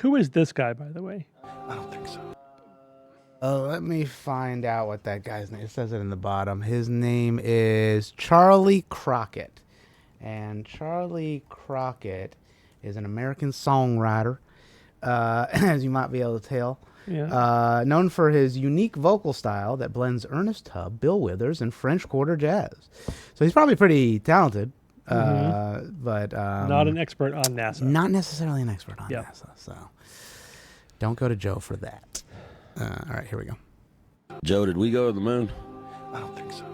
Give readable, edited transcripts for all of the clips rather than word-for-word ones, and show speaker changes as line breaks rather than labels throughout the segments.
Who is this guy, by the way?
I don't think so.
Let me find out what that guy's name. It says it in the bottom. His name is Charlie Crockett. And Charlie Crockett is an American songwriter, as you might be able to tell.
Yeah.
Known for his unique vocal style that blends Ernest Tubb, Bill Withers, and French Quarter jazz. So he's probably pretty talented, but
Not an expert on NASA.
not necessarily an expert on
Yeah.
NASA. So don't go to Joe for that. All right, here we go.
Joe, did we go to the moon?
I don't think so.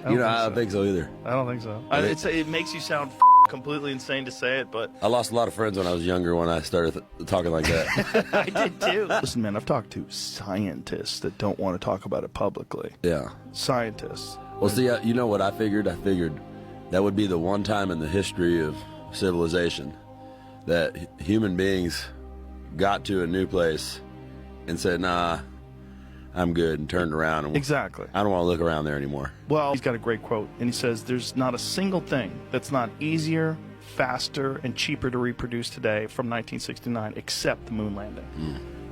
I don't think so either.
I don't think so. It makes you sound completely insane to say it, but
I lost a lot of friends when I was younger when I started talking like that.
I did too. Listen, man, I've talked to scientists that don't want to talk about it publicly.
Yeah.
Scientists.
Well, see, you know what I figured? I figured that would be the one time in the history of civilization that human beings got to a new place and said, nah, I'm good, and turned around. And
Exactly.
I don't want to look around there anymore.
Well, he's got a great quote, and he says, there's not a single thing that's not easier, faster, and cheaper to reproduce today from 1969 except the moon landing.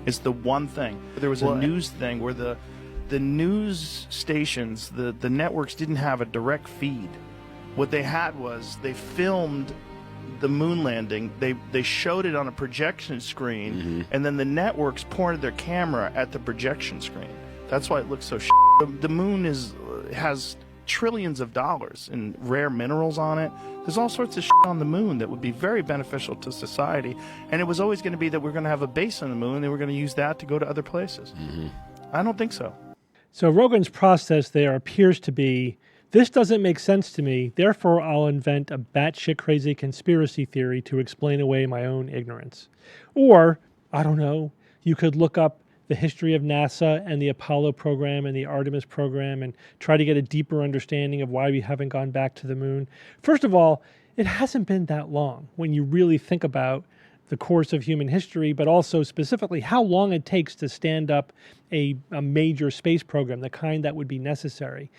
It's the one thing. There was a news thing where the news stations, the networks didn't have a direct feed. What they had was they filmed the moon landing, they showed it on a projection screen, and then the networks pointed their camera at the projection screen. That's why it looks so The moon has trillions of dollars in rare minerals on it. There's all sorts of on the moon that would be very beneficial to society, and it was always going to be that we're going to have a base on the moon and we're going to use that to go to other places. I don't think so.
So Rogan's process there appears to be, this doesn't make sense to me, therefore I'll invent a batshit crazy conspiracy theory to explain away my own ignorance. Or, I don't know, you could look up the history of NASA and the Apollo program and the Artemis program and try to get a deeper understanding of why we haven't gone back to the moon. First of all, it hasn't been that long when you really think about the course of human history, but also specifically how long it takes to stand up a major space program, the kind that would be necessary.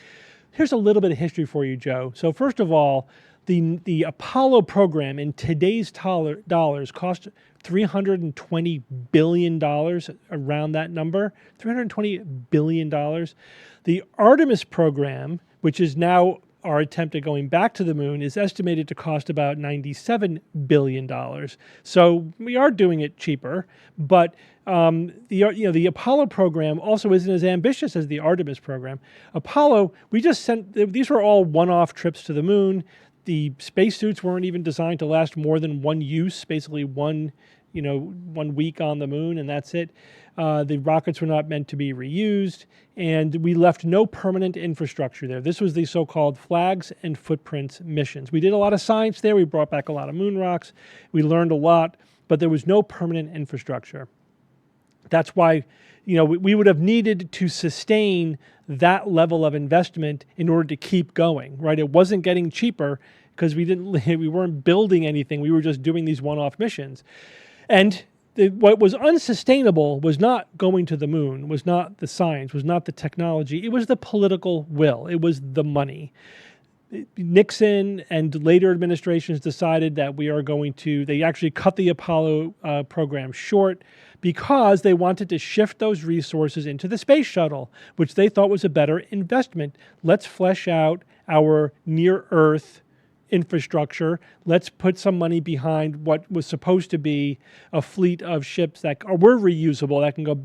Here's a little bit of history for you, Joe. So first of all, the Apollo program in today's dollars cost $320 billion, around that number, $320 billion. The Artemis program, which is now our attempt at going back to the moon, is estimated to cost about $97 billion. So we are doing it cheaper, but the Apollo program also isn't as ambitious as the Artemis program. Apollo, we just sent, these were all one-off trips to the moon. The spacesuits weren't even designed to last more than one use, basically one week on the moon, and that's it. The rockets were not meant to be reused, and we left no permanent infrastructure there. This was the so-called flags and footprints missions. We did a lot of science there. We brought back a lot of moon rocks. We learned a lot, but there was no permanent infrastructure. That's why, we would have needed to sustain that level of investment in order to keep going, right? It wasn't getting cheaper because we weren't building anything. We were just doing these one-off missions. And what was unsustainable was not going to the moon, was not the science, was not the technology. It was the political will. It was the money. Nixon and later administrations decided that they actually cut the Apollo program short because they wanted to shift those resources into the space shuttle, which they thought was a better investment. Let's flesh out our near-Earth infrastructure. Let's put some money behind what was supposed to be a fleet of ships that were reusable, that can go,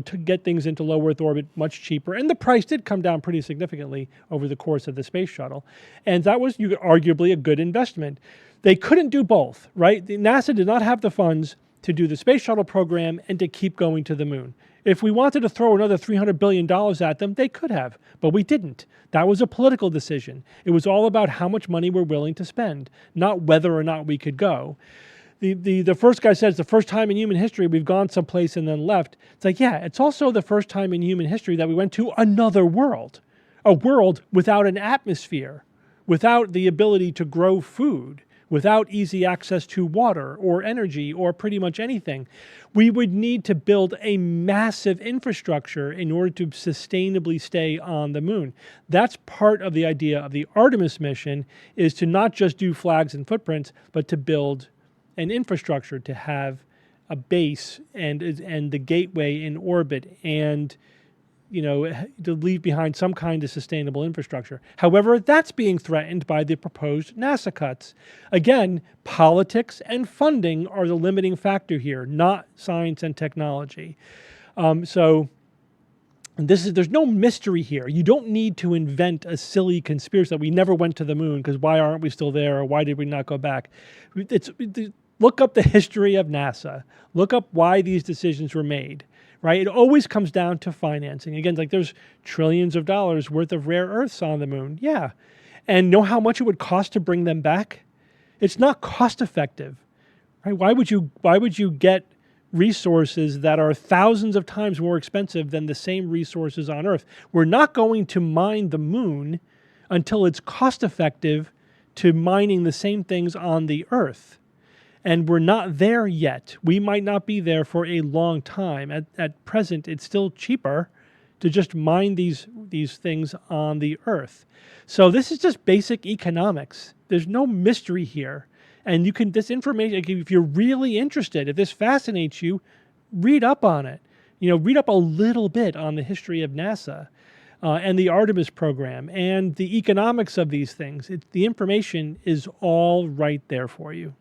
to get things into low Earth orbit much cheaper. And the price did come down pretty significantly over the course of the space shuttle. And that was arguably a good investment. They couldn't do both, right? NASA did not have the funds to do the space shuttle program and to keep going to the moon. If we wanted to throw another $300 billion at them, they could have, but we didn't. That was a political decision. It was all about how much money we're willing to spend, not whether or not we could go. The first guy says the first time in human history we've gone someplace and then left. It's like, yeah, it's also the first time in human history that we went to another world, a world without an atmosphere, without the ability to grow food, without easy access to water or energy or pretty much anything. We would need to build a massive infrastructure in order to sustainably stay on the moon. That's part of the idea of the Artemis mission, is to not just do flags and footprints, but to build an infrastructure to have a base and the gateway in orbit, and to leave behind some kind of sustainable infrastructure. However, that's being threatened by the proposed NASA cuts. Again, politics and funding are the limiting factor here, not science and technology. So there's no mystery here. You don't need to invent a silly conspiracy that we never went to the moon because why aren't we still there, or why did we not go back? Look up the history of NASA. Look up why these decisions were made. Right? It always comes down to financing. Again, like there's trillions of dollars worth of rare earths on the moon. Yeah. And know how much it would cost to bring them back? It's not cost effective. Right? Why would you get resources that are thousands of times more expensive than the same resources on Earth? We're not going to mine the moon until it's cost effective to mining the same things on the Earth. And we're not there yet. We might not be there for a long time. At present, it's still cheaper to just mine these things on the Earth. So this is just basic economics. There's no mystery here. And this information, if you're really interested, if this fascinates you, read up on it. Read up a little bit on the history of NASA and the Artemis program and the economics of these things. The information is all right there for you.